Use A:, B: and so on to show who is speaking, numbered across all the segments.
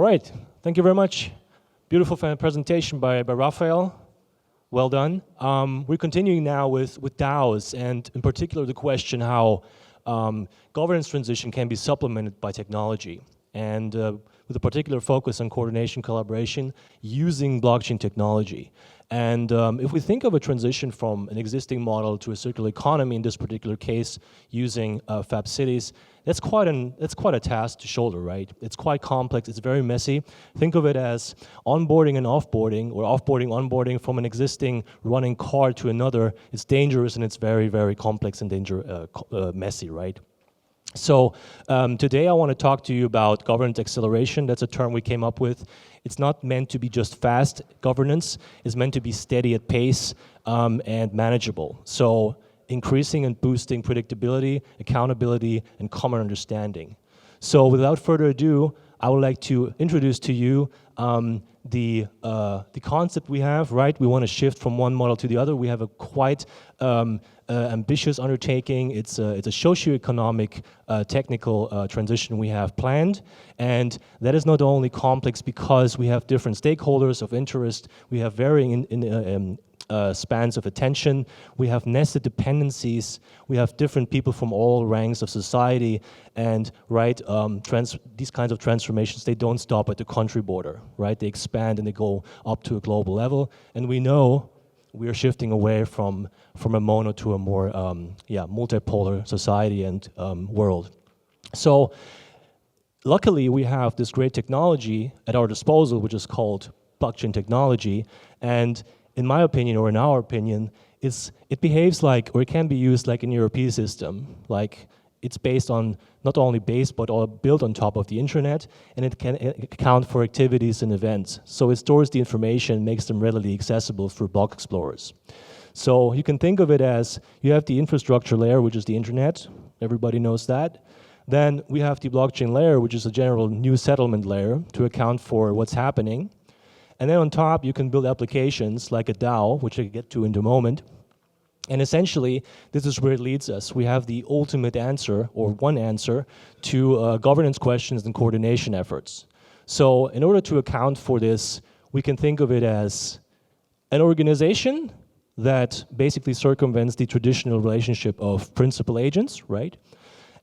A: All right, thank you very much. Beautiful presentation by Raphael. Well done. We're continuing now with DAOs, and in particular the question how governance transition can be supplemented by technology, and with a particular focus on coordination, collaboration, using blockchain technology. And if we think of a transition from an existing model to a circular economy, in this particular case, using Fab Cities, that's quite a task to shoulder, right? It's quite complex, it's very messy. Think of it as onboarding and offboarding, or offboarding, onboarding from an existing running car to another. It's dangerous and it's very, very complex and messy, right? So today I want to talk to you about governance acceleration. That's a term we came up with. It's not meant to be just fast governance. It's meant to be steady at pace and manageable. So increasing and boosting predictability, accountability, and common understanding. So without further ado, I would like to introduce to you the concept we have, right? We want to shift from one model to the other. We have a quite ambitious undertaking. It's a socioeconomic, technical transition we have planned, and that is not only complex because we have different stakeholders of interest, we have varying spans of attention, we have nested dependencies, we have different people from all ranks of society, and right, these kinds of transformations, they don't stop at the country border, right? They expand and they go up to a global level, and we know we are shifting away from a mono to a more multipolar society and world. So luckily we have this great technology at our disposal, which is called blockchain technology, and in my opinion, or in our opinion, it behaves like, or it can be used like an ERP system. Like it's based on, not only based, but all built on top of the internet, and it can account for activities and events. So it stores the information, makes them readily accessible through block explorers. So you can think of it as, you have the infrastructure layer, which is the internet, everybody knows that. Then we have the blockchain layer, which is a general new settlement layer to account for what's happening. And then on top, you can build applications like a DAO, which I get to in a moment. And essentially, this is where it leads us. We have the ultimate answer, or one answer, to governance questions and coordination efforts. So in order to account for this, we can think of it as an organization that basically circumvents the traditional relationship of principal agents, right?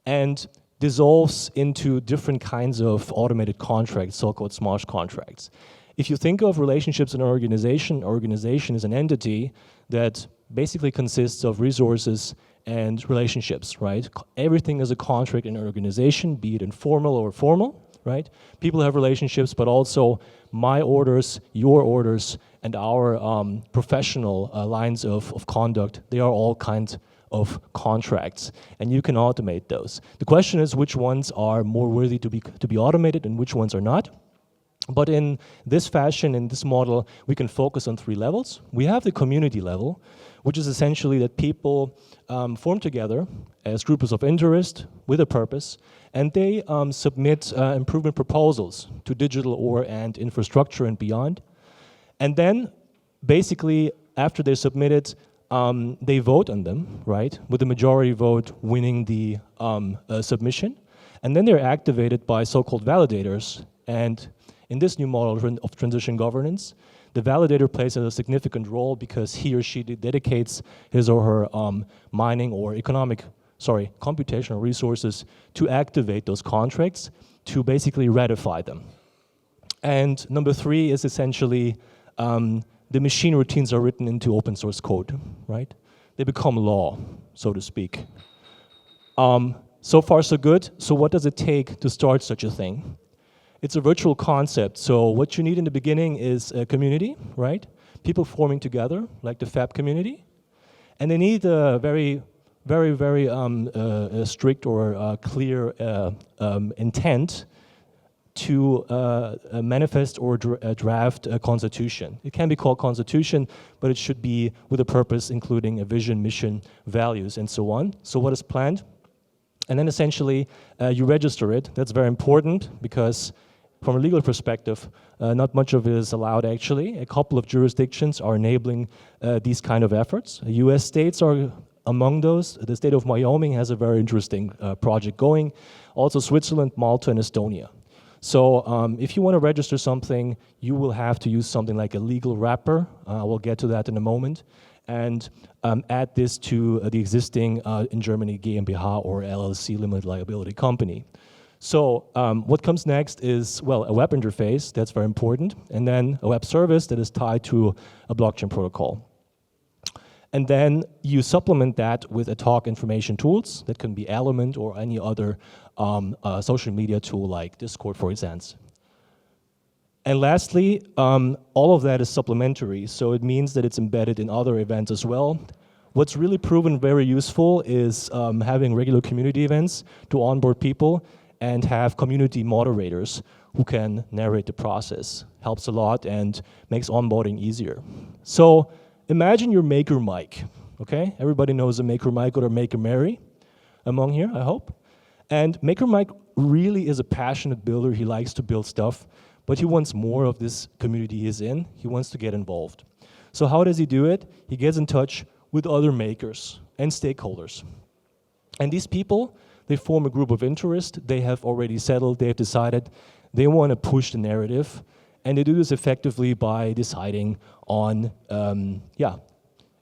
A: And dissolves into different kinds of automated contracts, so-called smart contracts. If you think of relationships in an organization is an entity that basically consists of resources and relationships, right? Everything is a contract in an organization, be it informal or formal, right? People have relationships, but also my orders, your orders, and our professional lines of conduct, they are all kinds of contracts, and you can automate those. The question is which ones are more worthy to be automated and which ones are not. But in this fashion, in this model, we can focus on three levels. We have the community level, which is essentially that people form together as groups of interest with a purpose, and they submit improvement proposals to digital and infrastructure and beyond. And then, basically, after they're submitted, they vote on them, right? With the majority vote winning the submission. And then they're activated by so-called validators. And in this new model of transition governance, the validator plays a significant role because he or she dedicates his or her mining or computational resources to activate those contracts, to basically ratify them. And number three is essentially the machine routines are written into open source code, right? They become law, so to speak. So far so good. So what does it take to start such a thing? It's a virtual concept, so what you need in the beginning is a community, right? People forming together, like the Fab community. And they need a very, very, very strict or clear intent to manifest or draft a constitution. It can be called constitution, but it should be with a purpose, including a vision, mission, values, and so on. So what is planned? And then essentially, you register it. That's very important because from a legal perspective, not much of it is allowed actually. A couple of jurisdictions are enabling these kind of efforts. US states are among those. The state of Wyoming has a very interesting project going. Also Switzerland, Malta, and Estonia. So if you want to register something, you will have to use something like a legal wrapper. We'll get to that in a moment. And add this to the existing, in Germany, GmbH or LLC, limited liability company. So what comes next is, well, a web interface, that's very important, and then a web service that is tied to a blockchain protocol. And then you supplement that with ad hoc information tools, that can be Element or any other social media tool like Discord, for instance. And lastly, all of that is supplementary, so it means that it's embedded in other events as well. What's really proven very useful is having regular community events to onboard people and have community moderators who can narrate the process. Helps a lot and makes onboarding easier. So imagine your Maker Mike, okay? Everybody knows a Maker Mike or a Maker Mary among here, I hope. And Maker Mike really is a passionate builder. He likes to build stuff, but he wants more of this community he's in. He wants to get involved. So how does he do it? He gets in touch with other makers and stakeholders. And these people, they form a group of interest. They have already settled, they have decided they want to push the narrative. And they do this effectively by deciding on,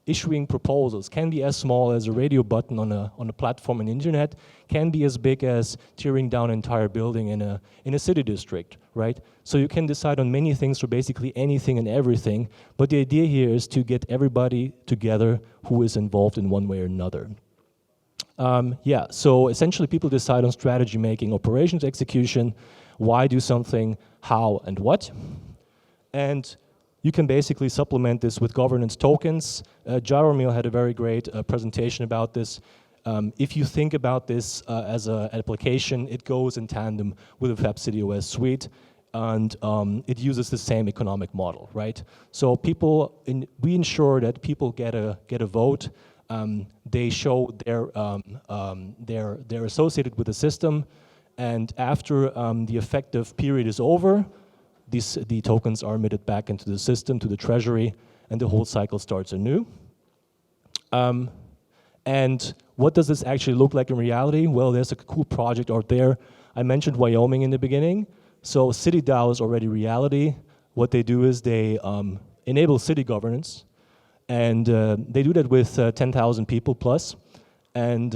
A: issuing proposals. Can be as small as a radio button on a platform on the internet, can be as big as tearing down an entire building in a city district, right? So you can decide on many things for basically anything and everything, but the idea here is to get everybody together who is involved in one way or another. So essentially people decide on strategy making, operations execution, why do something, how and what. And you can basically supplement this with governance tokens. Jaromil had a very great presentation about this. If you think about this as an application, it goes in tandem with the Fab City OS suite, and it uses the same economic model, right? So we ensure that people get a vote. They show they're associated with the system, and after the effective period is over, the tokens are emitted back into the system, to the treasury, and the whole cycle starts anew. And what does this actually look like in reality? Well, there's a cool project out there. I mentioned Wyoming in the beginning. So city DAO is already reality. What they do is they enable city governance, and they do that with 10,000 people plus. And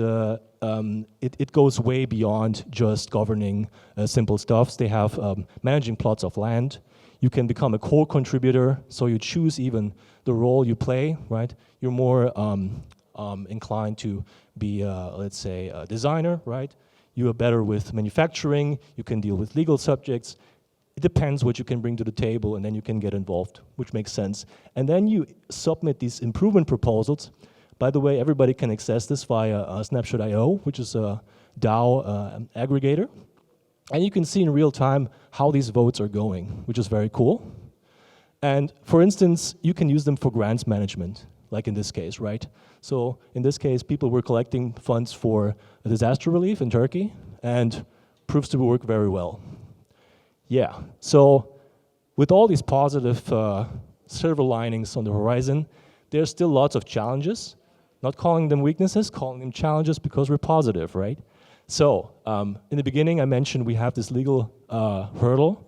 A: it goes way beyond just governing simple stuffs. They have managing plots of land. You can become a core contributor, so you choose even the role you play, right? You're more inclined to be, let's say, a designer, right? You are better with manufacturing, you can deal with legal subjects. It depends what you can bring to the table, and then you can get involved, which makes sense. And then you submit these improvement proposals. By the way, everybody can access this via Snapshot.io, which is a DAO aggregator. And you can see in real time how these votes are going, which is very cool. And for instance, you can use them for grants management, like in this case, right? So in this case, people were collecting funds for disaster relief in Turkey, and proves to work very well. Yeah, so with all these positive silver linings on the horizon, there's still lots of challenges. Not calling them weaknesses, calling them challenges because we're positive, right? So, in the beginning I mentioned we have this legal hurdle,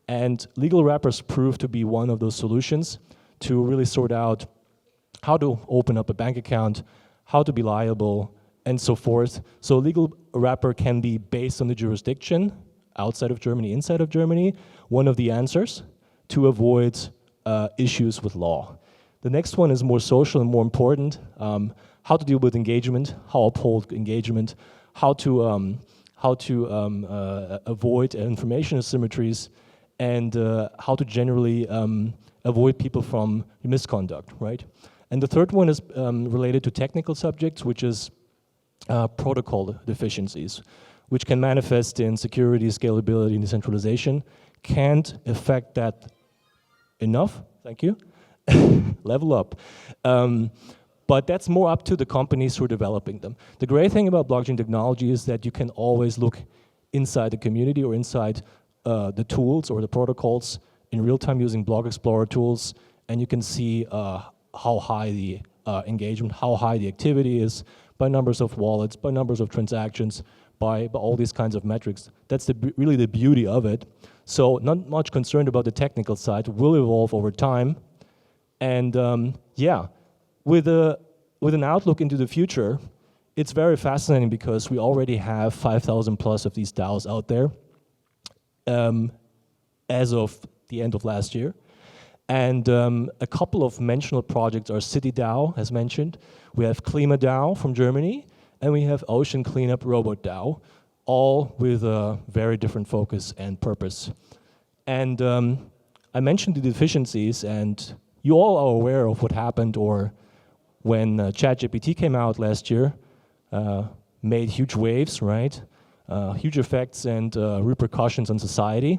A: and legal wrappers prove to be one of those solutions to really sort out how to open up a bank account, how to be liable, and so forth. So legal wrapper can be based on the jurisdiction, outside of Germany, inside of Germany, one of the answers to avoid issues with law. The next one is more social and more important. How to deal with engagement, how uphold engagement, how to avoid information asymmetries, and how to generally avoid people from misconduct, right? And the third one is related to technical subjects, which is protocol deficiencies, which can manifest in security, scalability, and decentralization. Can't affect that enough, thank you. Level up. But that's more up to the companies who are developing them. The great thing about blockchain technology is that you can always look inside the community or inside the tools or the protocols in real time using Block Explorer tools, and you can see how high the engagement, how high the activity is by numbers of wallets, by numbers of transactions, by all these kinds of metrics. That's really the beauty of it. So not much concerned about the technical side. It will evolve over time. And yeah, with an outlook into the future, it's very fascinating because we already have 5,000 plus of these DAOs out there as of the end of last year. And a couple of mentioned projects are City DAO, as mentioned. We have Klima DAO from Germany, and we have Ocean Cleanup Robot DAO, all with a very different focus and purpose. And I mentioned the deficiencies, and you all are aware of what happened, or when ChatGPT came out last year, made huge waves, right? Huge effects and repercussions on society.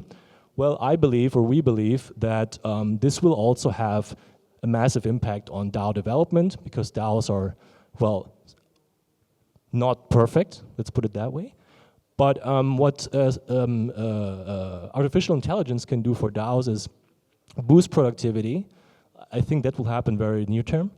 A: Well, I believe, or we believe, that this will also have a massive impact on DAO development, because DAOs are, well, not perfect, let's put it that way. But what artificial intelligence can do for DAOs is boost productivity. I think that will happen very near term.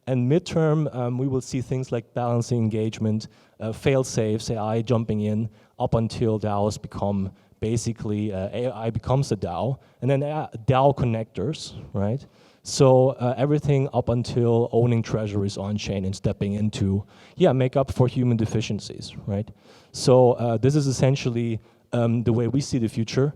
A: And midterm, we will see things like balancing engagement, fail-safes, AI jumping in, up until DAOs become basically, AI becomes a DAO, and then DAO connectors, right? So everything up until owning treasuries on-chain and stepping into, yeah, make up for human deficiencies, right? So this is essentially the way we see the future.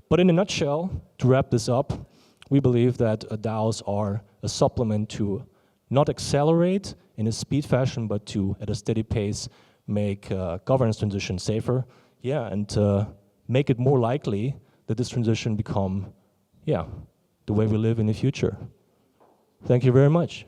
A: But in a nutshell, to wrap this up, we believe that DAOs are a supplement to not accelerate in a speed fashion, but to, at a steady pace, make governance transition safer, yeah, and make it more likely that this transition become, yeah, the way we live in the future. Thank you very much.